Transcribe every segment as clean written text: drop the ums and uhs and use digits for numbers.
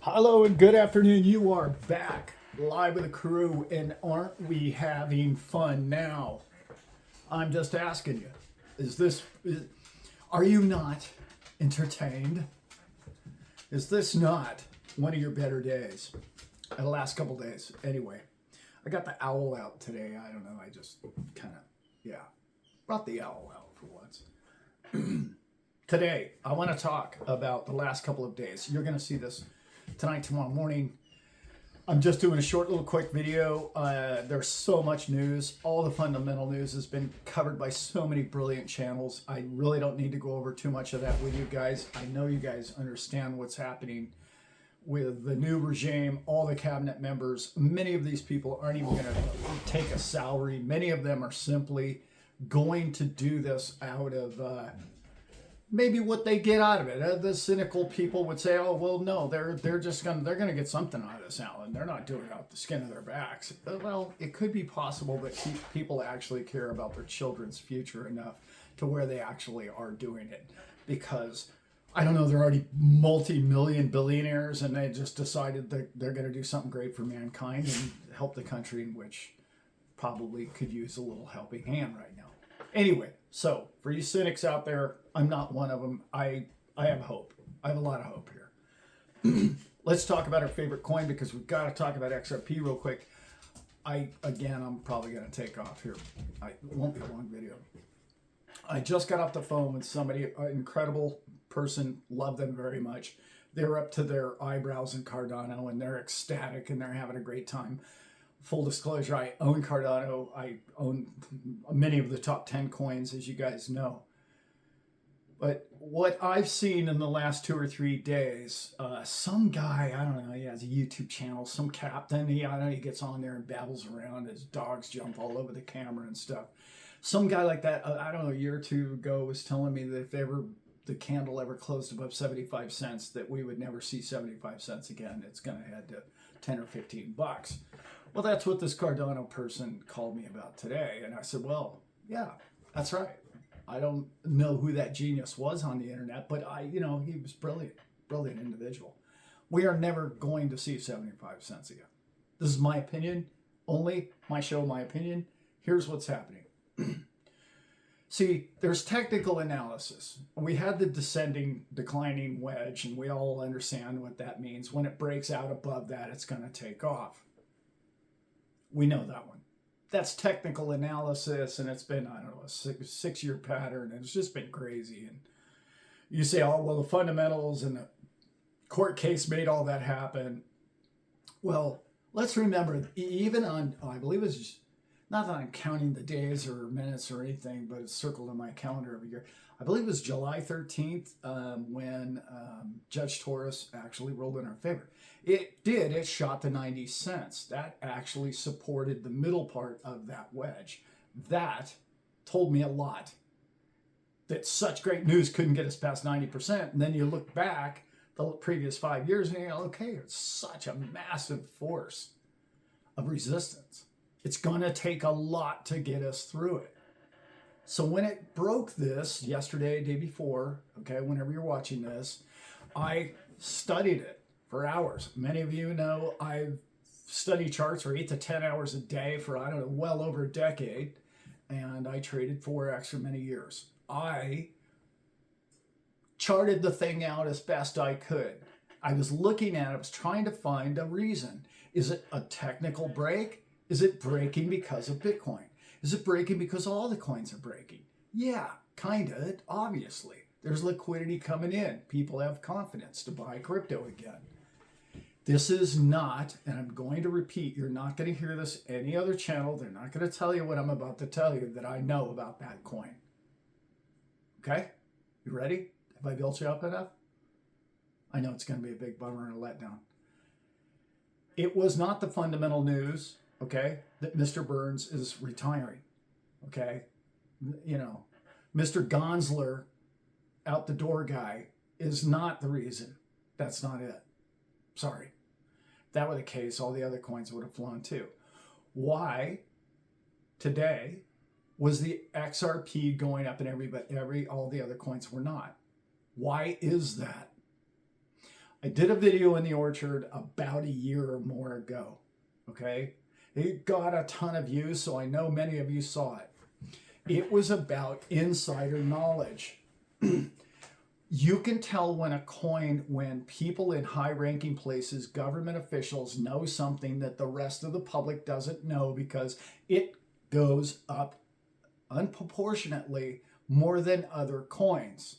Hello and good afternoon. You are back live with the crew, and aren't we having fun now? I'm just asking you, are you not entertained? Is this not one of your better days? The last couple days, anyway. I got the owl out today. I don't know. I just kind of, brought the owl out for once. Today, I want to talk about the last couple of days. You're going to see this tonight, tomorrow morning. I'm just doing a short little quick video. There's so much news. All the fundamental news has been covered by so many brilliant channels. I really don't need to go over too much of that with you guys. I know you guys understand what's happening with the new regime, all the cabinet members. Many of these people aren't even going to take a salary. Many of them are simply going to do this out of maybe what they get out of it. The cynical people would say, "Oh, well, no, they're gonna get something out of this, Allan. They're not doing it out the skin of their backs." Well, it could be possible that people actually care about their children's future enough to where they actually are doing it, because I don't know, they're already multi-million billionaires, and they just decided that they're going to do something great for mankind and help the country, in which probably could use a little helping hand right now. Anyway, so for you cynics out there, I'm not one of them. I have hope. I have a lot of hope here. Let's talk about our favorite coin, because we've got to talk about XRP real quick. I'm probably going to take off here. It won't be a long video. I just got off the phone with somebody, an incredible person, love them very much. They're up to their eyebrows in Cardano, and they're ecstatic, and they're having a great time. Full disclosure, I own Cardano. I own many of the top 10 coins, as you guys know. But what I've seen in the last 2 or 3 days, some guy, I don't know, he has a YouTube channel, some captain, I don't know, he gets on there and babbles around, his dogs jump all over the camera and stuff. Some guy like that, I don't know, a year or two ago was telling me that if the candle ever closed above 75 cents, that we would never see 75 cents again. It's going to head to 10 or 15 bucks. Well, that's what this Cardano person called me about today. And I said, well, yeah, that's right. I don't know who that genius was on the internet, but he was brilliant individual. We are never going to see 75 cents again. This is my opinion, only my show, my opinion. Here's what's happening. See, there's technical analysis. We had the declining wedge, and we all understand what that means. When it breaks out above that, it's going to take off. We know that one. That's technical analysis, and it's been, I don't know, a six-year pattern, and it's just been crazy. And you say, oh, well, the fundamentals and the court case made all that happen. Well, let's remember, even on, I believe it's, not that I'm counting the days or minutes or anything, but it's circled in my calendar every year. I believe it was July 13th when Judge Torres actually ruled in our favor. It shot to 90 cents. That actually supported the middle part of that wedge. That told me a lot. That such great news couldn't get us past 90%. And then you look back the previous 5 years and you go, okay, it's such a massive force of resistance. It's going to take a lot to get us through it. So when it broke this yesterday, day before, okay, whenever you're watching this, I studied it for hours. Many of you know I've studied charts for 8 to 10 hours a day for, I don't know, well over a decade. And I traded Forex for many years. I charted the thing out as best I could. I was looking at it, I was trying to find a reason. Is it a technical break? Is it breaking because of Bitcoin? Is it breaking because all the coins are breaking? Yeah, kind of, obviously. There's liquidity coming in. People have confidence to buy crypto again. This is not, and I'm going to repeat, you're not going to hear this any other channel. They're not going to tell you what I'm about to tell you that I know about that coin. Okay? You ready? Have I built you up enough? I know it's going to be a big bummer and a letdown. It was not the fundamental news, okay, that Mr. Burns is retiring, okay? Mr. Gonsler, out the door guy, is not the reason. That's not it. Sorry. If that were the case, all the other coins would have flown too. Why today was the XRP going up and all the other coins were not? Why is that? I did a video in the orchard about a year or more ago, okay? It got a ton of views, so I know many of you saw it. It was about insider knowledge. You can tell when people in high-ranking places, government officials, know something that the rest of the public doesn't know because it goes up unproportionately more than other coins.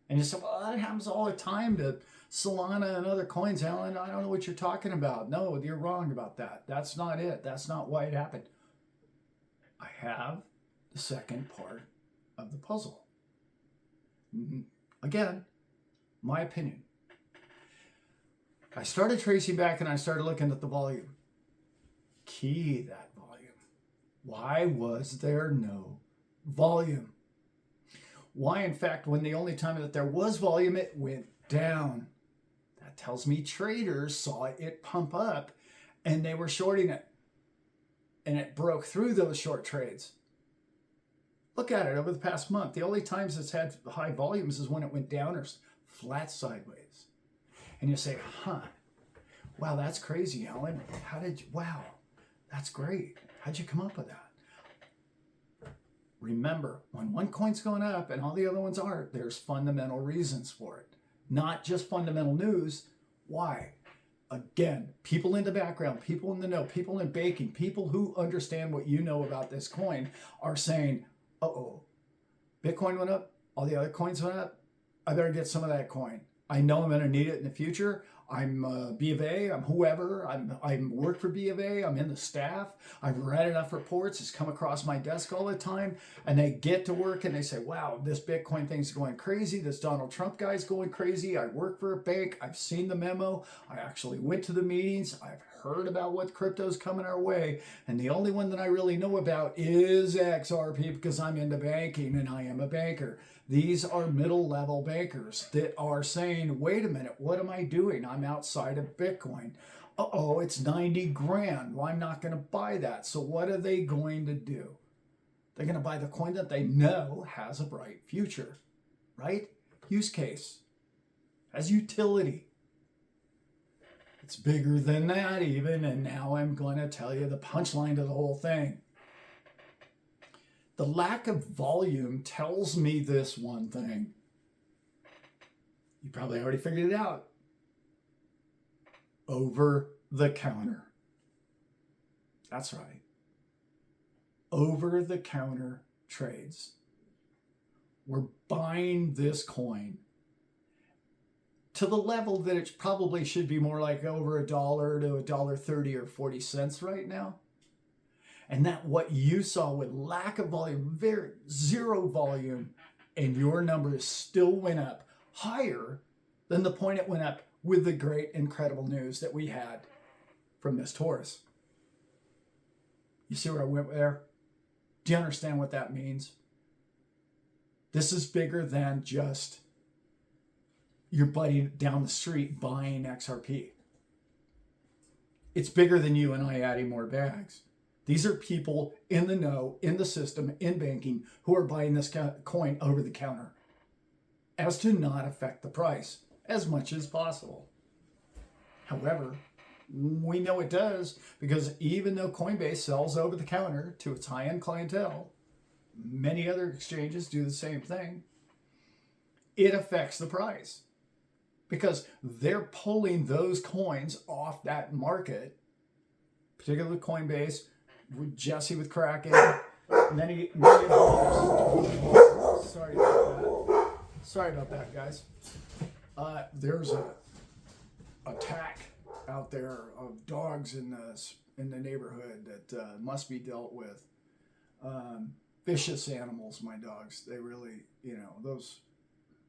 And you say, well, that happens all the time to Solana and other coins, Alan. I don't know what you're talking about. No, you're wrong about that. That's not it. That's not why it happened. I have the second part of the puzzle. Again, my opinion. I started tracing back and I started looking at the volume. Key that volume. Why was there no volume? Why, in fact, when the only time that there was volume, it went down. That tells me traders saw it pump up and they were shorting it. And it broke through those short trades. Look at it over the past month. The only times it's had high volumes is when it went down or flat sideways. And you say, wow, that's crazy, Alan. Wow, that's great. How'd you come up with that? Remember, when one coin's going up and all the other ones aren't, there's fundamental reasons for it. Not just fundamental news. Why? Again, people in the background, people in the know, people in baking, people who understand what you know about this coin are saying, uh-oh, Bitcoin went up, all the other coins went up, I better get some of that coin. I know I'm going to need it in the future. I'm B of A, I'm whoever, I'm work for B of A, I'm in the staff, I've read enough reports, it's come across my desk all the time, and they get to work and they say, wow, this Bitcoin thing's going crazy, this Donald Trump guy's going crazy, I work for a bank, I've seen the memo, I actually went to the meetings, I've heard about what crypto's coming our way, and the only one that I really know about is XRP because I'm into banking and I am a banker. These are middle-level bankers that are saying, wait a minute, what am I doing? I'm outside of Bitcoin. Uh-oh, it's 90 grand. Well, I'm not going to buy that. So what are they going to do? They're going to buy the coin that they know has a bright future, right? Use case. Has utility. It's bigger than that even, and now I'm going to tell you the punchline to the whole thing. The lack of volume tells me this one thing. You probably already figured it out. Over the counter. That's right. Over the counter trades. We're buying this coin to the level that it probably should be more like over $1 to $1.30 or 40 cents right now. And that what you saw with lack of volume, zero volume, and your numbers still went up higher than the point it went up with the great, incredible news that we had from Miss Taurus. You see where I went there? Do you understand what that means? This is bigger than just your buddy down the street buying XRP. It's bigger than you and I adding more bags. These are people in the know, in the system, in banking, who are buying this coin over the counter as to not affect the price as much as possible. However, we know it does because even though Coinbase sells over the counter to its high-end clientele, many other exchanges do the same thing, it affects the price because they're pulling those coins off that market, particularly Coinbase, with Jesse with Kraken, many others. Sorry about that, guys. There's a attack out there of dogs in the neighborhood that must be dealt with. Vicious animals, my dogs. They really, those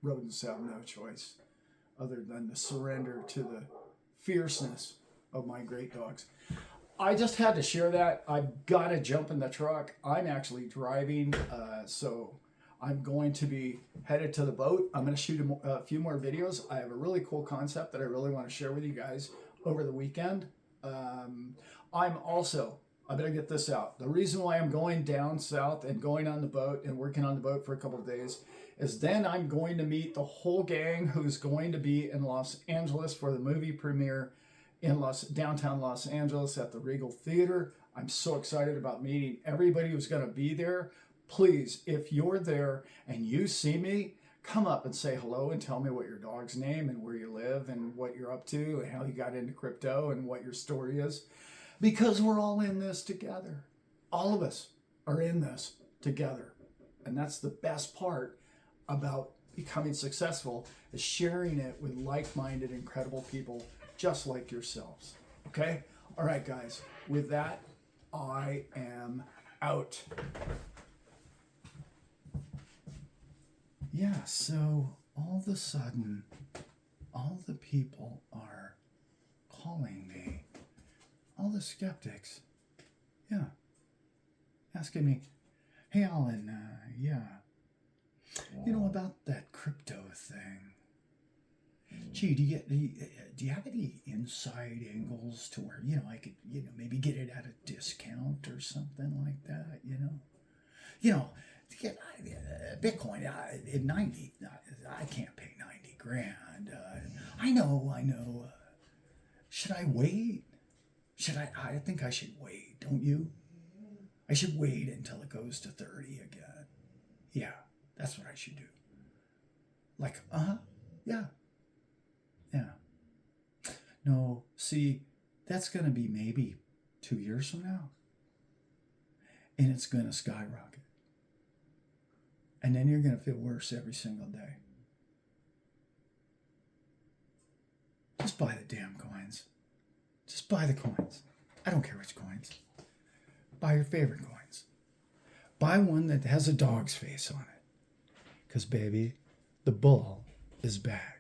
rodents have no choice other than to surrender to the fierceness of my great dogs. I just had to share that. I've got to jump in the truck. I'm actually driving, so I'm going to be headed to the boat. I'm going to shoot a few more videos. I have a really cool concept that I really want to share with you guys over the weekend. I'm also I better get this out. The reason why I'm going down south and going on the boat and working on the boat for a couple of days is then I'm going to meet the whole gang who's going to be in Los Angeles for the movie premiere in downtown Los Angeles at the Regal Theater. I'm so excited about meeting everybody who's going to be there. Please, if you're there and you see me, come up and say hello and tell me what your dog's name and where you live and what you're up to and how you got into crypto and what your story is. Because we're all in this together. All of us are in this together. And that's the best part about becoming successful, is sharing it with like-minded, incredible people just like yourselves. Okay? All right, guys. With that, I am out. Yeah, so all of a sudden, all the people are calling me. All the skeptics, yeah, asking me, hey, Allan, yeah, you know, about that crypto thing. Gee, do you have any inside angles to where, you know, I could, you know, maybe get it at a discount or something like that, you know? You know, to get Bitcoin at 90, I can't pay 90 grand. I know. Should I wait? I think I should wait, don't you? I should wait until it goes to 30 again. Yeah, that's what I should do. Like, yeah. No, see, that's going to be maybe 2 years from now. And it's going to skyrocket. And then you're going to feel worse every single day. Just buy the damn coins. Just buy the coins. I don't care which coins. Buy your favorite coins. Buy one that has a dog's face on it. Because, baby, the bull is back.